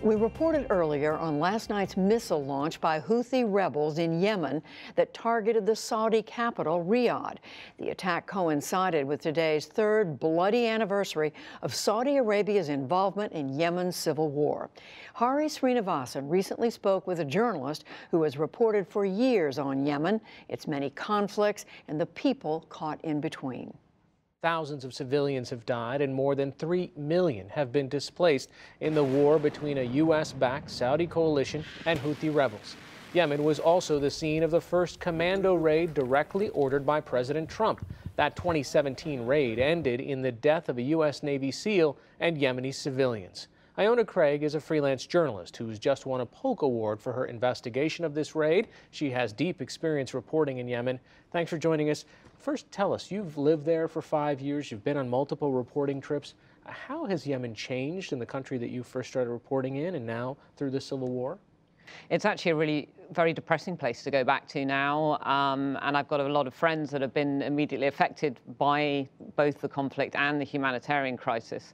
We reported earlier on last night's missile launch by Houthi rebels in Yemen that targeted the Saudi capital, Riyadh. The attack coincided with today's third bloody anniversary of Saudi Arabia's involvement in Yemen's civil war. Hari Srinivasan recently spoke with a journalist who has reported for years on Yemen, its many conflicts, and the people caught in between. Thousands of civilians have died and more than 3 million have been displaced in the war between a U.S.-backed Saudi coalition and Houthi rebels. Yemen was also the scene of the first commando raid directly ordered by President Trump. That 2017 raid ended in the death of a U.S. Navy SEAL and Yemeni civilians. Iona Craig is a freelance journalist who's just won a Polk Award for her investigation of this raid. She has deep experience reporting in Yemen. Thanks for joining us. First, tell us, you've lived there for 5 years. You've been on multiple reporting trips. How has Yemen changed in the country that you first started reporting in and now through the civil war? It's actually a really very depressing place to go back to now, and I've got a lot of friends that have been immediately affected by both the conflict and the humanitarian crisis.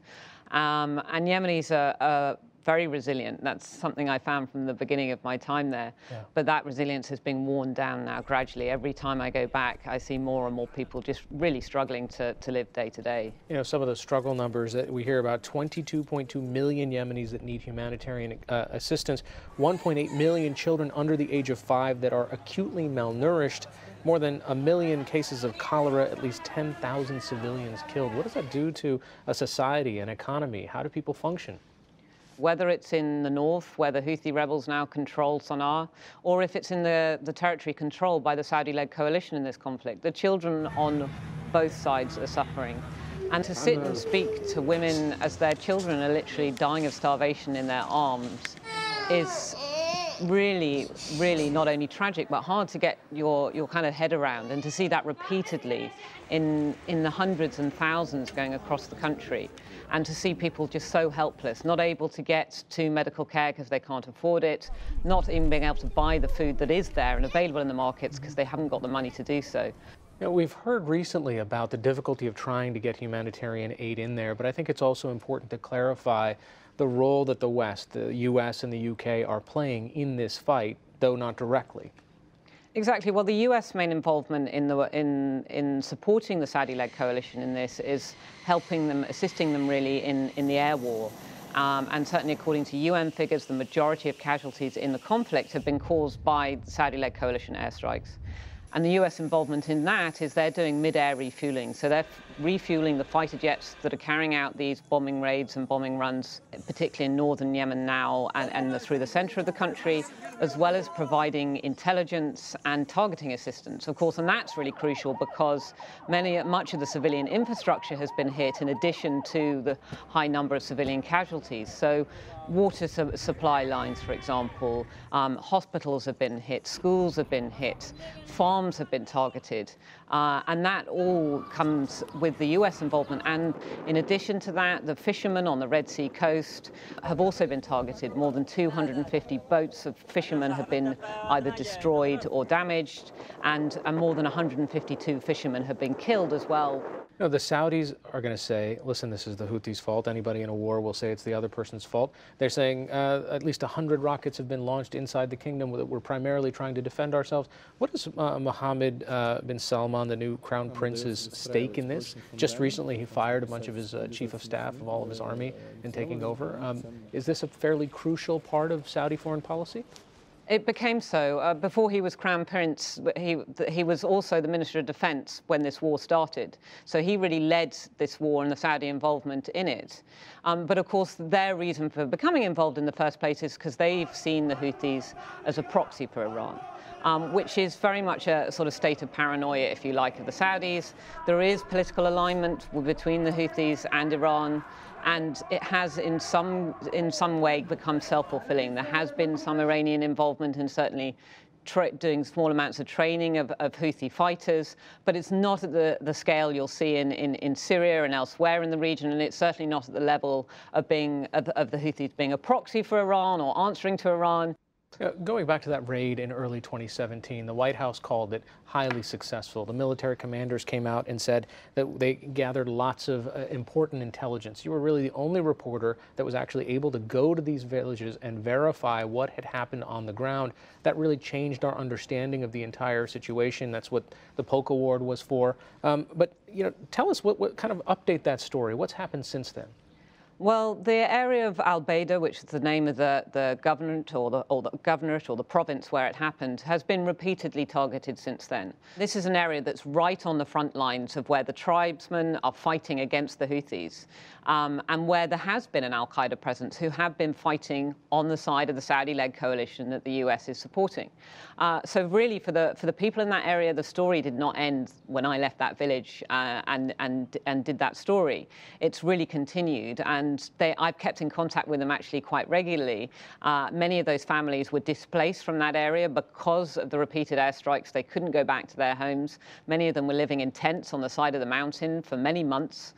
And Yemenis are very resilient. That's something I found from the beginning of my time there. Yeah. But that resilience has been worn down now gradually. Every time I go back, I see more and more people just really struggling to live day to day. You know, some of the struggle numbers that we hear about, 22.2 million Yemenis that need humanitarian assistance, 1.8 million children under the age of 5 that are acutely malnourished, more than 1 million cases of cholera, at least 10,000 civilians killed. What does that do to a society, an economy? How do people function? Whether it's in the north, where the Houthi rebels now control Sana'a, or if it's in the territory controlled by the Saudi-led coalition in this conflict, the children on both sides are suffering. And to sit and speak to women as their children are literally dying of starvation in their arms is really, really not only tragic, but hard to get your kind of head around, and to see that repeatedly in the hundreds and thousands going across the country, and to see people just so helpless, not able to get to medical care because they can't afford it, not even being able to buy the food that is there and available in the markets because they haven't got the money to do so. You know, we've heard recently about the difficulty of trying to get humanitarian aid in there, but I think it's also important to clarify the role that the West, the U.S. and the U.K. are playing in this fight, though not directly. Exactly. Well, the U.S. main involvement in supporting the Saudi-led coalition in this is helping them, assisting them really in the air war. And certainly according to UN figures, the majority of casualties in the conflict have been caused by the Saudi-led coalition airstrikes. And the US involvement in that is they're doing mid-air refueling. So they're refueling the fighter jets that are carrying out these bombing raids and bombing runs, particularly in northern Yemen now and through the center of the country, as well as providing intelligence and targeting assistance, of course. And that's really crucial because much of the civilian infrastructure has been hit in addition to the high number of civilian casualties. So water supply lines, for example, hospitals have been hit, schools have been hit, farms have been targeted, and that all comes with the US involvement. And in addition to that, the fishermen on the Red Sea coast have also been targeted. More than 250 boats of fishermen have been either destroyed or damaged, and more than 152 fishermen have been killed as well. You know, the Saudis are going to say, listen, this is the Houthis' fault. Anybody in a war will say it's the other person's fault. They're saying at least 100 rockets have been launched inside the kingdom that we're primarily trying to defend ourselves. What is Mohammed bin Salman, the new crown prince's, stake in this? Just recently he fired a bunch of his chief of staff of all of his army in taking over. Is this a fairly crucial part of Saudi foreign policy? It became so. Before he was Crown Prince, he was also the Minister of Defence when this war started. So he really led this war and the Saudi involvement in it. But of course, their reason for becoming involved in the first place is because they've seen the Houthis as a proxy for Iran. Which is very much a sort of state of paranoia, if you like, of the Saudis. There is political alignment between the Houthis and Iran, and it has in some way become self-fulfilling. There has been some Iranian involvement in certainly doing small amounts of training of Houthi fighters, but it's not at the scale you'll see in Syria and elsewhere in the region, and it's certainly not at the level of the Houthis being a proxy for Iran or answering to Iran. Going back to that raid in early 2017, the White House called it highly successful. The military commanders came out and said that they gathered lots of important intelligence. You were really the only reporter that was actually able to go to these villages and verify what had happened on the ground. That really changed our understanding of the entire situation. That's what the Polk Award was for. But tell us what kind of update that story. What's happened since then? Well, the area of Al-Baida, which is the name of the governorate or the province where it happened, has been repeatedly targeted since then. This is an area that's right on the front lines of where the tribesmen are fighting against the Houthis, and where there has been an al-Qaeda presence who have been fighting on the side of the Saudi-led coalition that the US is supporting. So really, for the people in that area, the story did not end when I left that village and did that story. It's really continued, and I've kept in contact with them actually quite regularly. Many of those families were displaced from that area because of the repeated airstrikes. They couldn't go back to their homes. Many of them were living in tents on the side of the mountain for many months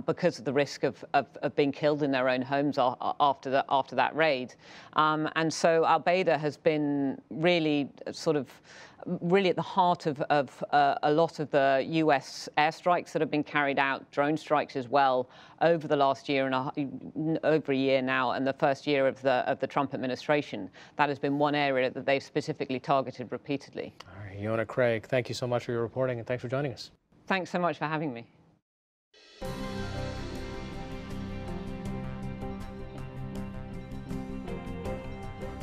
because of the risk of being killed in their own homes after that raid. And so Al-Baida has been really at the heart of a lot of the US airstrikes that have been carried out, drone strikes as well, over the last year and over a year now, and the first year of the Trump administration. That has been one area that they've specifically targeted repeatedly. All right, Yonah Craig, thank you so much for your reporting, and thanks for joining us. Thanks so much for having me.